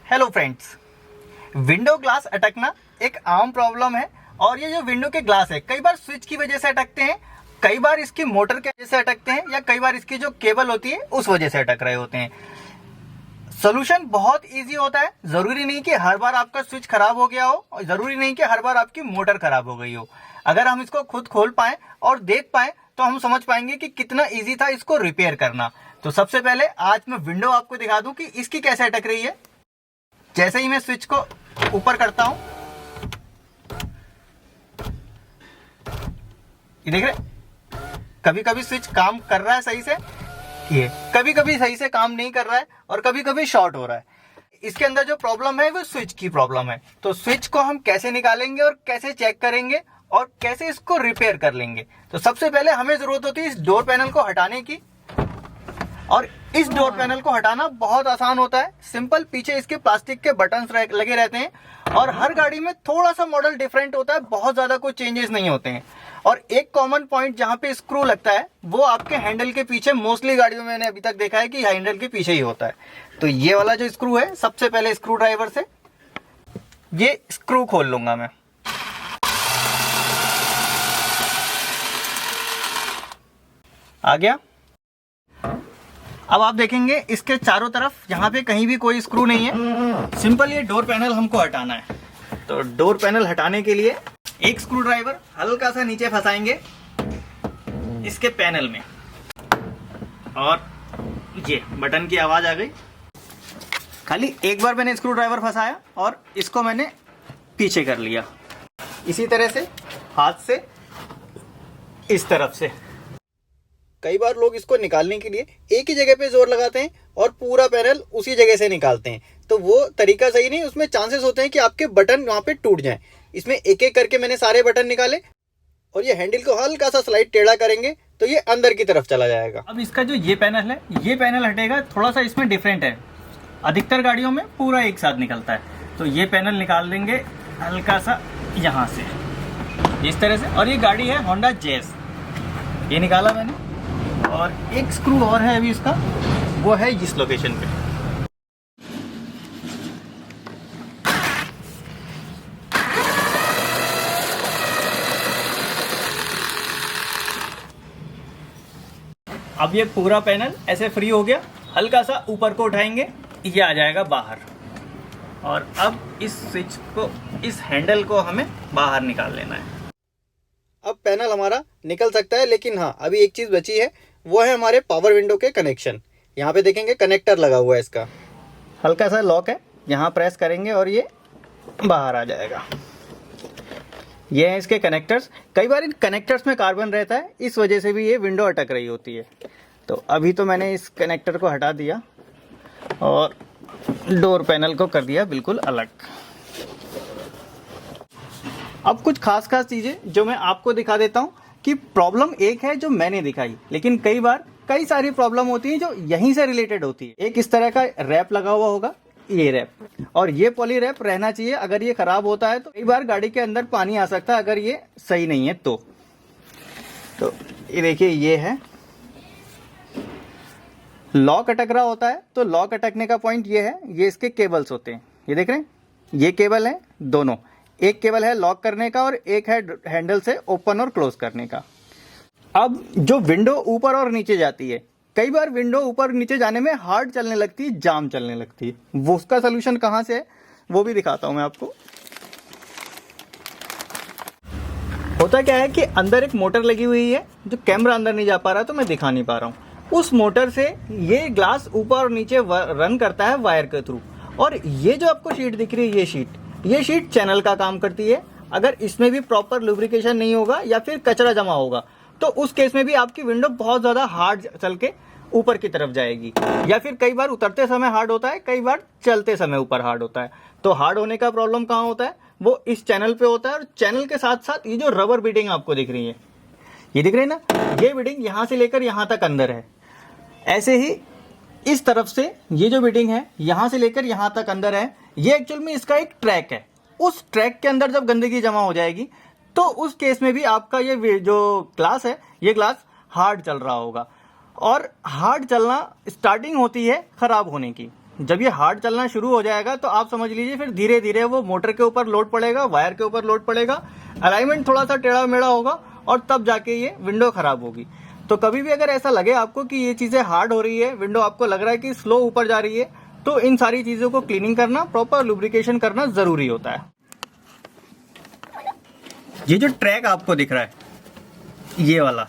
Hello friends, window glass अटकना एक आम problem है। और ये जो विंडो के ग्लास है कई बार स्विच की वजह से अटकते हैं, कई बार इसकी मोटर की वजह से अटकते हैं, या कई बार इसकी जो केबल होती है उस वजह से अटक रहे होते हैं। सोल्यूशन बहुत इजी होता है। जरूरी नहीं कि हर बार आपका स्विच खराब हो गया हो, और जरूरी नहीं कि हर बार आपकी मोटर खराब हो गई हो। अगर हम इसको खुद खोल पाए और देख पाए तो हम समझ पाएंगे कि कितना इजी था इसको रिपेयर करना। तो सबसे पहले आज मैं विंडो आपको दिखा दूं कि इसकी कैसे अटक रही है। जैसे ही मैं स्विच को ऊपर करता हूं, ये देख रहे, कभी कभी स्विच काम कर रहा है सही से, ये कभी कभी सही से काम नहीं कर रहा है, और कभी कभी शॉर्ट हो रहा है। इसके अंदर जो प्रॉब्लम है वो स्विच की प्रॉब्लम है। तो स्विच को हम कैसे निकालेंगे और कैसे चेक करेंगे और कैसे इसको रिपेयर कर लेंगे। तो सबसे पहले हमें जरूरत होती है इस डोर पैनल को हटाने की। और इस डोर पैनल को हटाना बहुत आसान होता है, सिंपल। पीछे इसके प्लास्टिक के बटन्स लगे रहते हैं, और हर गाड़ी में थोड़ा सा मॉडल डिफरेंट होता है, बहुत ज्यादा कोई चेंजेस नहीं होते हैं। और एक कॉमन पॉइंट जहां पे स्क्रू लगता है वो आपके हैंडल के पीछे, मोस्टली गाड़ियों में मैंने अभी तक देखा है कि हैंडल के पीछे ही होता है। तो ये वाला जो स्क्रू है, सबसे पहले स्क्रू ड्राइवर से ये स्क्रू खोल लूंगा मैं। आ गया। अब आप देखेंगे इसके चारों तरफ यहाँ पे कहीं भी कोई स्क्रू नहीं है। सिंपल ये डोर पैनल हमको हटाना है। तो डोर पैनल हटाने के लिए एक स्क्रू ड्राइवर हल्का सा नीचे फंसाएंगे इसके पैनल में, और ये बटन की आवाज आ गई। खाली एक बार मैंने स्क्रू ड्राइवर फंसाया और इसको मैंने पीछे कर लिया। इसी तरह से हाथ से इस तरफ से। कई बार लोग इसको निकालने के लिए एक ही जगह पे जोर लगाते हैं और पूरा पैनल उसी जगह से निकालते हैं। तो वो तरीका सही नहीं, उसमें चांसेस होते हैं कि आपके बटन वहाँ पे टूट जाएं। इसमें एक एक करके मैंने सारे बटन निकाले, और ये हैंडल को हल्का सा स्लाइड टेढ़ा करेंगे तो ये अंदर की तरफ चला जाएगा। अब इसका जो ये पैनल है, ये पैनल हटेगा, थोड़ा सा इसमें डिफरेंट है। अधिकतर गाड़ियों में पूरा एक साथ निकलता है। तो ये पैनल निकाल देंगे हल्का सा यहाँ से, इस तरह से। और ये गाड़ी है होंडा जैज, ये निकाला मैंने। और एक स्क्रू और है अभी इसका, वो है इस लोकेशन पे। अब ये पूरा पैनल ऐसे फ्री हो गया। हल्का सा ऊपर को उठाएंगे, ये आ जाएगा बाहर। और अब इस स्विच को, इस हैंडल को हमें बाहर निकाल लेना है। अब पैनल हमारा निकल सकता है, लेकिन हाँ, अभी एक चीज़ बची है, वो है हमारे पावर विंडो के कनेक्शन। यहाँ पे देखेंगे कनेक्टर लगा हुआ है इसका। हल्का सा लॉक है, यहाँ प्रेस करेंगे और ये बाहर आ जाएगा। ये हैं इसके कनेक्टर्स। कई बार इन कनेक्टर्स में कार्बन रहता है, इस वजह से भी ये विंडो अटक रही होती है। तो अभी तो मैंने इस कनेक्टर को हटा दिया और डोर पैनल को कर दिया बिल्कुल अलग। अब कुछ खास चीज़ें जो मैं आपको दिखा देता हूँ कि प्रॉब्लम एक है जो मैंने दिखाई, लेकिन कई बार कई सारी प्रॉब्लम होती है जो यहीं से रिलेटेड होती है। एक इस तरह का रैप लगा हुआ होगा, ये रैप, और ये पॉली रैप रहना चाहिए। अगर ये खराब होता है तो कई बार गाड़ी के अंदर पानी आ सकता है, अगर ये सही नहीं है तो ये देखिए, ये है लॉक अटक रहा होता है। तो लॉक अटकने का पॉइंट ये है, ये इसके केबल्स होते हैं, ये देख रहे हैं, ये केबल है दोनों। एक केबल है लॉक करने का और एक है हैंडल से ओपन और क्लोज करने का। अब जो विंडो ऊपर और नीचे जाती है, कई बार विंडो ऊपर नीचे जाने में हार्ड चलने लगती है, जाम चलने लगती है। वो उसका सोल्यूशन कहाँ से है वो भी दिखाता हूँ मैं आपको। होता क्या है कि अंदर एक मोटर लगी हुई है, जो कैमरा अंदर नहीं जा पा रहा तो मैं दिखा नहीं पा रहा हूँ। उस मोटर से ये ग्लास ऊपर और नीचे रन करता है वायर के थ्रू। और ये जो आपको शीट दिख रही है, ये शीट चैनल का काम करती है। अगर इसमें भी प्रॉपर लुब्रिकेशन नहीं होगा या फिर कचरा जमा होगा तो उस केस में भी आपकी विंडो बहुत ज़्यादा हार्ड चल के ऊपर की तरफ जाएगी। या फिर कई बार उतरते समय हार्ड होता है, कई बार चलते समय ऊपर हार्ड होता है। तो हार्ड होने का प्रॉब्लम कहाँ होता है, वो इस चैनल पे होता है। और चैनल के साथ साथ ये जो रबर बीडिंग आपको दिख रही है, ये दिख रही है ना, ये बीडिंग यहाँ से लेकर यहाँ तक अंदर है। ऐसे ही इस तरफ से ये जो बीडिंग है यहाँ से लेकर यहाँ तक अंदर है। ये एक्चुअल में इसका एक ट्रैक है। उस ट्रैक के अंदर जब गंदगी जमा हो जाएगी तो उस केस में भी आपका ये जो ग्लास है, ये ग्लास हार्ड चल रहा होगा। और हार्ड चलना स्टार्टिंग होती है खराब होने की। जब ये हार्ड चलना शुरू हो जाएगा तो आप समझ लीजिए फिर धीरे धीरे वो मोटर के ऊपर लोड पड़ेगा, वायर के ऊपर लोड पड़ेगा, अलाइनमेंट थोड़ा सा टेढ़ा मेढ़ा होगा और तब जाके ये विंडो खराब होगी। तो कभी भी अगर ऐसा लगे आपको कि ये चीज़ें हार्ड हो रही है, विंडो आपको लग रहा है कि स्लो ऊपर जा रही है, तो इन सारी चीज़ों को क्लीनिंग करना, प्रॉपर लुब्रिकेशन करना ज़रूरी होता है। ये जो ट्रैक आपको दिख रहा है, ये वाला,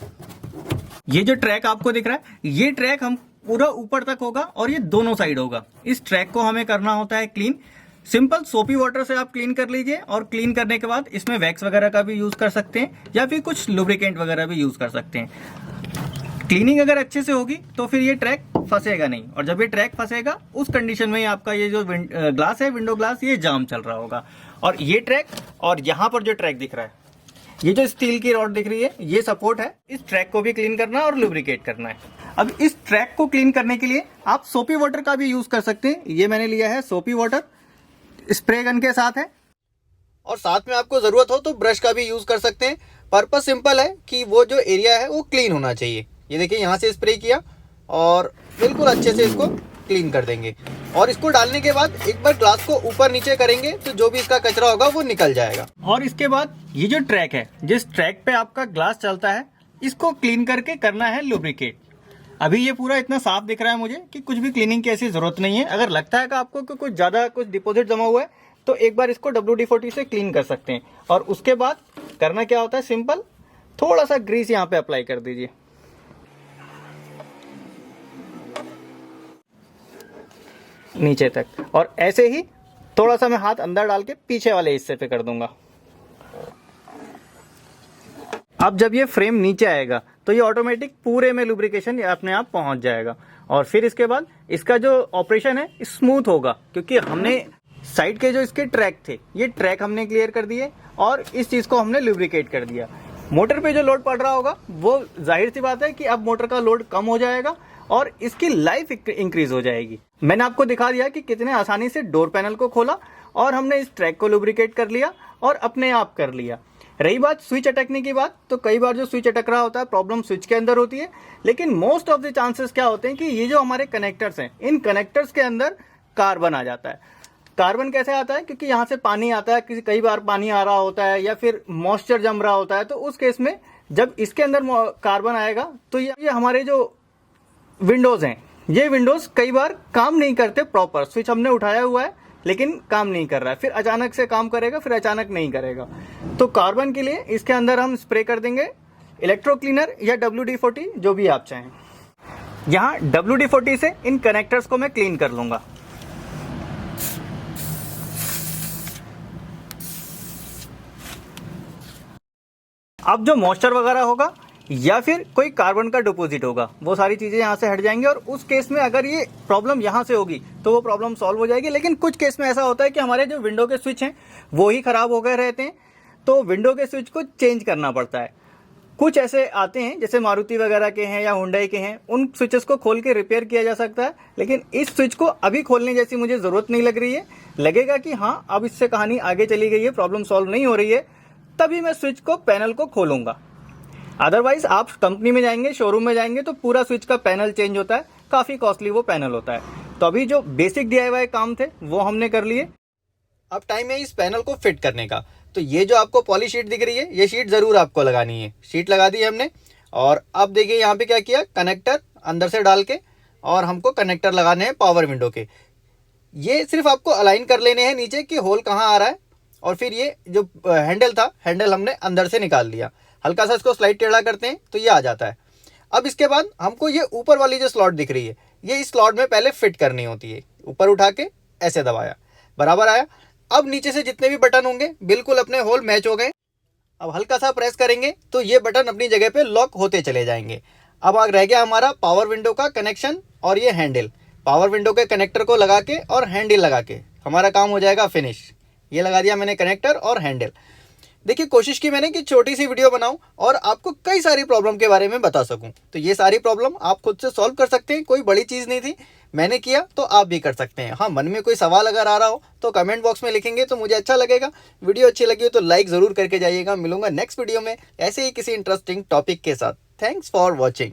ये जो ट्रैक आपको दिख रहा है, ये ट्रैक हम पूरा ऊपर तक होगा और ये दोनों साइड होगा। इस ट्रैक को हमें करना होता है क्लीन। सिंपल सोपी वाटर से आप क्लीन कर लीजिए और क्लीन करने के बाद इसमें वैक्स वगैरह का भी यूज कर सकते हैं या फिर कुछ लुब्रिकेंट वगैरह भी यूज कर सकते हैं। क्लीनिंग अगर अच्छे से होगी तो फिर ये ट्रैक फंसेगा नहीं, और जब ये ट्रैक फंसेगा उस कंडीशन में ही आपका ये जो ग्लास है, विंडो ग्लास, ये जाम चल रहा होगा। और ये ट्रैक और यहाँ पर जो ट्रैक दिख रहा है, ये जो स्टील की रॉड दिख रही है, ये सपोर्ट है। इस ट्रैक को भी क्लीन करना और लुब्रिकेट करना है। अब इस ट्रैक को क्लीन करने के लिए आप सोपी वाटर का भी यूज कर सकते हैं। ये मैंने लिया है सोपी वाटर, स्प्रे गन के साथ है, और साथ में आपको जरूरत हो तो ब्रश का भी यूज कर सकते हैं। पर्पस सिंपल है कि वो जो एरिया है वो क्लीन होना चाहिए। ये देखिए यहाँ से स्प्रे किया और बिल्कुल अच्छे से इसको क्लीन कर देंगे। और इसको डालने के बाद एक बार ग्लास को ऊपर नीचे करेंगे तो जो भी इसका कचरा होगा वो निकल जाएगा। और इसके बाद ये जो ट्रैक है, जिस ट्रैक पे आपका ग्लास चलता है, इसको क्लीन करके करना है लुब्रिकेट। अभी ये पूरा इतना साफ दिख रहा है मुझे कि कुछ भी क्लीनिंग की ऐसी जरूरत नहीं है। अगर लगता है कि आपको कि कुछ ज्यादा कुछ डिपॉजिट जमा हुआ है तो एक बार इसको WD-40 से क्लीन कर सकते हैं। और उसके बाद करना क्या होता है, सिंपल थोड़ा सा ग्रीस यहाँ पे अप्लाई कर दीजिए, नीचे तक, और ऐसे ही थोड़ा सा मैं हाथ अंदर डाल के पीछे वाले हिस्से पे कर दूंगा। अब जब ये फ्रेम नीचे आएगा तो ये ऑटोमेटिक पूरे में लुब्रिकेशन अपने आप पहुंच जाएगा। और फिर इसके बाद इसका जो ऑपरेशन है स्मूथ होगा, क्योंकि हमने साइड के जो इसके ट्रैक थे, ये ट्रैक हमने क्लियर कर दिए और इस चीज को हमने लुब्रिकेट कर दिया। मोटर पे जो लोड पड़ रहा होगा वो जाहिर सी बात है कि अब मोटर का लोड कम हो जाएगा और इसकी लाइफ इंक्रीज हो जाएगी। मैंने आपको दिखा दिया कि कितने आसानी से डोर पैनल को खोला और हमने इस ट्रैक को लुब्रिकेट कर लिया और अपने आप कर लिया। रही बात स्विच अटकने की बात, तो कई बार जो स्विच अटक रहा होता है प्रॉब्लम स्विच के अंदर होती है, लेकिन मोस्ट ऑफ द चांसेस क्या होते हैं कि ये जो हमारे कनेक्टर्स हैं, इन कनेक्टर्स के अंदर कार्बन आ जाता है। कार्बन कैसे आता है, क्योंकि यहाँ से पानी आता है, कई बार पानी आ रहा होता है या फिर मॉइस्चर जम रहा होता है, तो उस केस में जब इसके अंदर कार्बन आएगा तो ये हमारे जो विंडोज हैं, ये विंडोज कई बार काम नहीं करते प्रॉपर। स्विच हमने उठाया हुआ है लेकिन काम नहीं कर रहा है, फिर अचानक से काम करेगा, फिर अचानक नहीं करेगा। तो कार्बन के लिए इसके अंदर हम स्प्रे कर देंगे इलेक्ट्रो क्लीनर या WD-40, जो भी आप चाहें। यहाँ WD-40 से इन कनेक्टर्स को मैं क्लीन कर लूंगा। अब जो मॉइस्चर वगैरह होगा या फिर कोई कार्बन का डिपॉजिट होगा, वो सारी चीजें यहाँ से हट जाएंगी। और उस केस में अगर ये प्रॉब्लम यहाँ से होगी तो वो प्रॉब्लम सॉल्व हो जाएगी। लेकिन कुछ केस में ऐसा होता है कि हमारे जो विंडो के स्विच हैं वो ही खराब हो गए रहते हैं, तो विंडो के स्विच को चेंज करना पड़ता है। कुछ ऐसे आते हैं जैसे मारुति वगैरह के हैं या हुंडई के हैं, उन स्विचेस को खोल के रिपेयर किया जा सकता है। लेकिन इस स्विच को अभी खोलने जैसी मुझे जरूरत नहीं लग रही है। लगेगा कि हाँ अब इससे कहानी आगे चली गई है, प्रॉब्लम सॉल्व नहीं हो रही है, तभी मैं स्विच को, पैनल को खोलूंगा। अदरवाइज आप कंपनी में जाएंगे, शोरूम में जाएंगे तो पूरा स्विच का पैनल चेंज होता है, काफी कॉस्टली वो पैनल होता है। तो अभी जो बेसिक DIY काम थे वो हमने कर लिए। अब टाइम है इस पैनल को फिट करने का। तो ये जो आपको पॉली शीट दिख रही है, ये शीट जरूर आपको लगानी है। शीट लगा दी हमने और अब देखिए यहाँ पे क्या किया, कनेक्टर अंदर से डाल के, और हमको कनेक्टर लगाने हैं पावर विंडो के। ये सिर्फ आपको अलाइन कर लेने हैं नीचे कि होल कहाँ आ रहा है। और फिर ये जो हैंडल था, हैंडल हमने अंदर से निकाल दिया, हल्का सा इसको स्लाइड टेढ़ा करते हैं तो ये आ जाता है। अब इसके बाद हमको ये ऊपर वाली जो स्लॉट दिख रही है, ये इस स्लॉट में पहले फिट करनी होती है। ऊपर उठा के ऐसे दबाया, बराबर आया। अब नीचे से जितने भी बटन होंगे बिल्कुल अपने होल मैच हो गए। अब हल्का सा प्रेस करेंगे तो ये बटन अपनी जगह पे लॉक होते चले जाएंगे। अब आगे रह गया हमारा पावर विंडो का कनेक्शन और ये हैंडल। पावर विंडो के कनेक्टर को लगा के और हैंडल लगा के हमारा काम हो जाएगा फिनिश। ये लगा दिया मैंने कनेक्टर और हैंडल। देखिए कोशिश की मैंने कि छोटी सी वीडियो बनाऊं और आपको कई सारी प्रॉब्लम के बारे में बता सकूं। तो ये सारी प्रॉब्लम आप खुद से सॉल्व कर सकते हैं, कोई बड़ी चीज़ नहीं थी, मैंने किया तो आप भी कर सकते हैं। हाँ, मन में कोई सवाल अगर आ रहा हो तो कमेंट बॉक्स में लिखेंगे तो मुझे अच्छा लगेगा। वीडियो अच्छी लगी हो तो लाइक ज़रूर करके जाइएगा। मिलूंगा नेक्स्ट वीडियो में ऐसे ही किसी इंटरेस्टिंग टॉपिक के साथ। Thanks for watching.